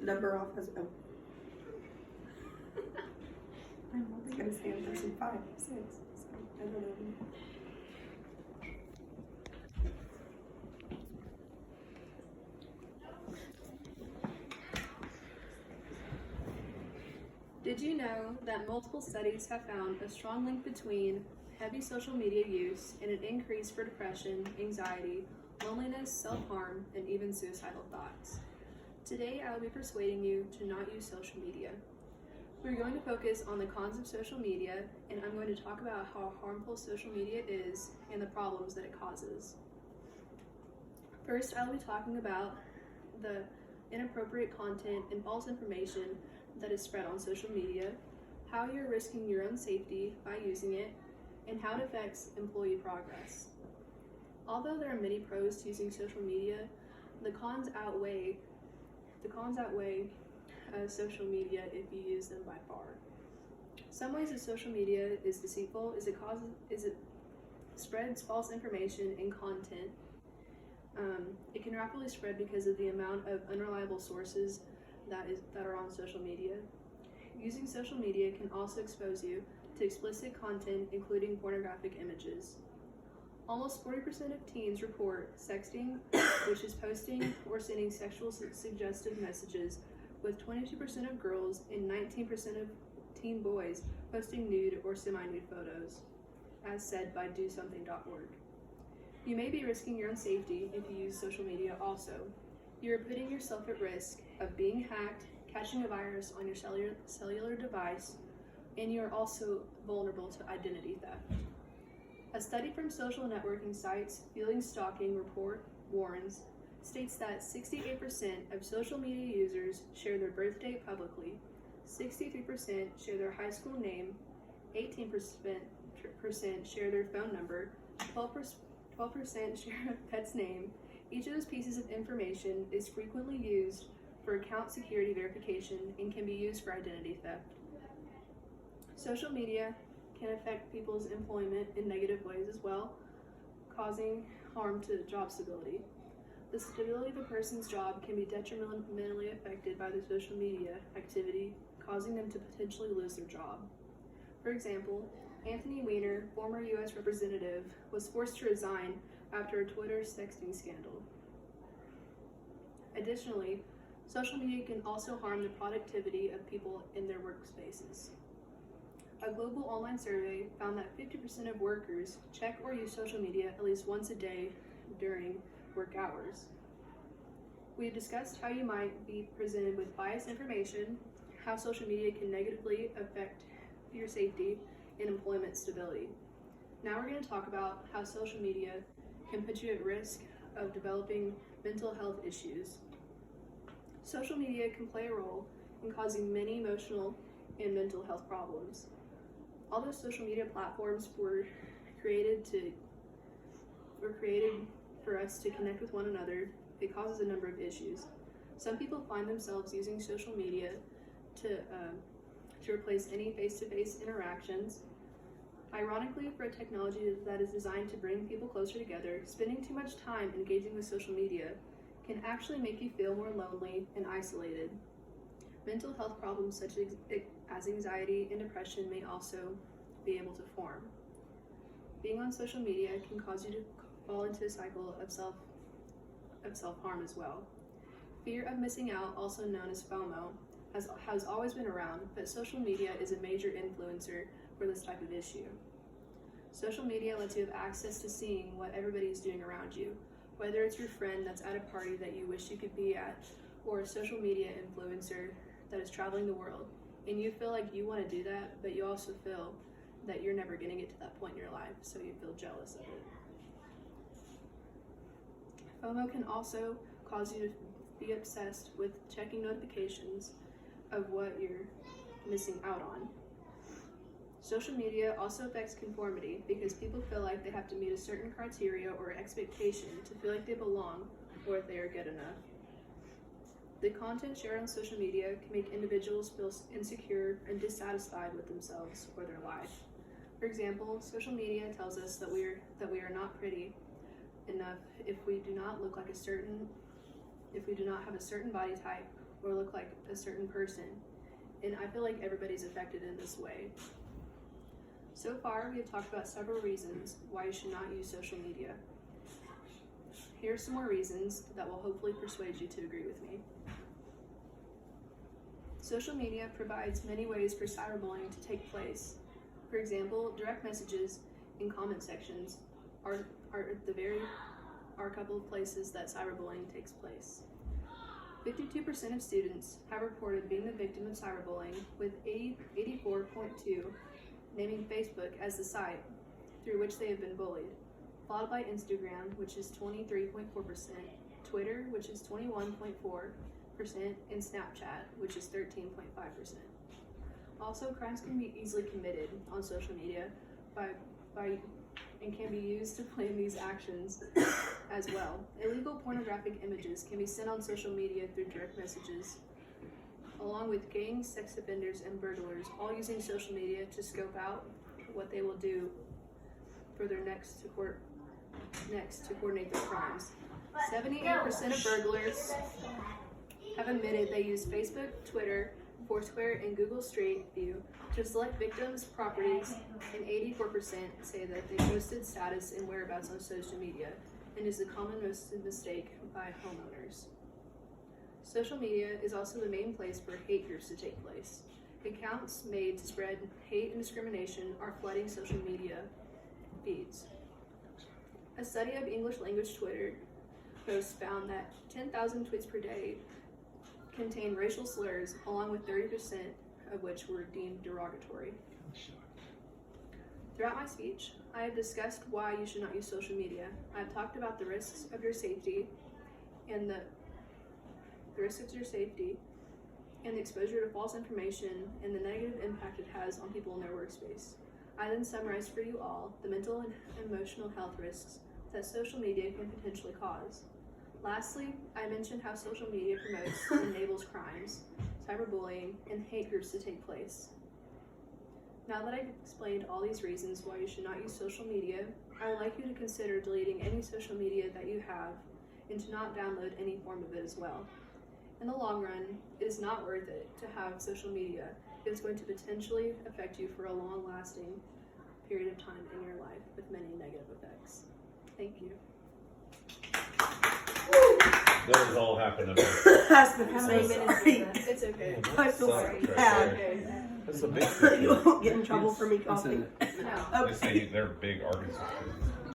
number off as well. I'm only going to say I'm person 5, 6, so I don't know. Did you know that multiple studies have found a strong link between heavy social media use and an increase for depression, anxiety, loneliness, self-harm, and even suicidal thoughts? Today, I will be persuading you to not use social media. We're going to focus on the cons of social media, and I'm going to talk about how harmful social media is and the problems that it causes. First, I'll be talking about the inappropriate content and false information that is spread on social media, how you're risking your own safety by using it, and how it affects employee progress. Although there are many pros to using social media, the cons outweigh social media if you use them by far. Some ways that social media is deceitful is it spreads false information and content. It can rapidly spread because of the amount of unreliable sources that are on social media. Using social media can also expose you to explicit content, including pornographic images. Almost 40% of teens report sexting, which is posting or sending sexual suggestive messages, with 22% of girls and 19% of teen boys posting nude or semi-nude photos, as said by DoSomething.org. You may be risking your own safety if you use social media also. You are putting yourself at risk of being hacked, catching a virus on your cellular device, and you are also vulnerable to identity theft. A study from social networking sites Feeling Stalking Report warns states that 68% of social media users share their birth date publicly, 63% share their high school name, 18% share their phone number, 12% share a pet's name. Each of those pieces of information is frequently used for account security verification and can be used for identity theft. Social media can affect people's employment in negative ways as well, causing harm to job stability. The stability of a person's job can be detrimentally affected by the social media activity, causing them to potentially lose their job. For example, Anthony Weiner, former U.S. representative, was forced to resign after a Twitter sexting scandal. Additionally, social media can also harm the productivity of people in their workspaces. A global online survey found that 50% of workers check or use social media at least once a day during work hours. We've discussed how you might be presented with biased information, how social media can negatively affect your safety and employment stability. Now we're going to talk about how social media can put you at risk of developing mental health issues. Social media can play a role in causing many emotional and mental health problems. Although social media platforms were created for us to connect with one another, it causes a number of issues. Some people find themselves using social media to replace any face-to-face interactions. Ironically, for a technology that is designed to bring people closer together, spending too much time engaging with social media can actually make you feel more lonely and isolated. Mental health problems such as anxiety and depression may also be able to form. Being on social media can cause you to fall into a cycle of self-harm as well. Fear of missing out, also known as FOMO, has always been around, but social media is a major influencer for this type of issue. Social media lets you have access to seeing what everybody is doing around you, whether it's your friend that's at a party that you wish you could be at, or a social media influencer that is traveling the world, and you feel like you want to do that, but you also feel that you're never going to get to that point in your life, so you feel jealous of it. FOMO can also cause you to be obsessed with checking notifications of what you're missing out on. Social media also affects conformity because people feel like they have to meet a certain criteria or expectation to feel like they belong or if they are good enough. The content shared on social media can make individuals feel insecure and dissatisfied with themselves or their life. For example, social media tells us that we are not pretty enough if we do not look like if we do not have a certain body type or look like a certain person. And I feel like everybody's affected in this way. So far, we have talked about several reasons why you should not use social media. Here are some more reasons that will hopefully persuade you to agree with me. Social media provides many ways for cyberbullying to take place. For example, direct messages in comment sections are a couple of places that cyberbullying takes place. 52% of students have reported being the victim of cyberbullying, with 84.2% naming Facebook as the site through which they have been bullied, followed by Instagram, which is 23.4%, Twitter, which is 21.4%, and Snapchat, which is 13.5%. Also, crimes can be easily committed on social media and can be used to blame these actions as well. Illegal pornographic images can be sent on social media through direct messages, along with gangs, sex offenders, and burglars, all using social media to scope out what they will do for their next to coordinate their crimes. 78% of burglars have admitted they use Facebook, Twitter, Foursquare, and Google Street View to select victims' properties, and 84% say that they posted status and whereabouts on social media, and is the common mistake by homeowners. Social media is also the main place for hate groups to take place. Accounts made to spread hate and discrimination are flooding social media feeds. A study of English language Twitter posts found that 10,000 tweets per day contain racial slurs, along with 30% of which were deemed derogatory. Throughout my speech, I have discussed why you should not use social media. I have talked about the risks of your safety and the exposure to false information and the negative impact it has on people in their workspace. I then summarized for you all the mental and emotional health risks that social media can potentially cause. Lastly, I mentioned how social media promotes and enables crimes, cyberbullying, and hate groups to take place. Now that I've explained all these reasons why you should not use social media, I would like you to consider deleting any social media that you have and to not download any form of it as well. In the long run, it is not worth it to have social media if it's going to potentially affect you for a long-lasting period of time in your life with many negative effects. Thank you. That was all happening. That's been So happening. sorry. It's okay. I feel Sorry. bad. Okay. That's a big You won't get in trouble for me coughing. No. They say they're big Arkansas students.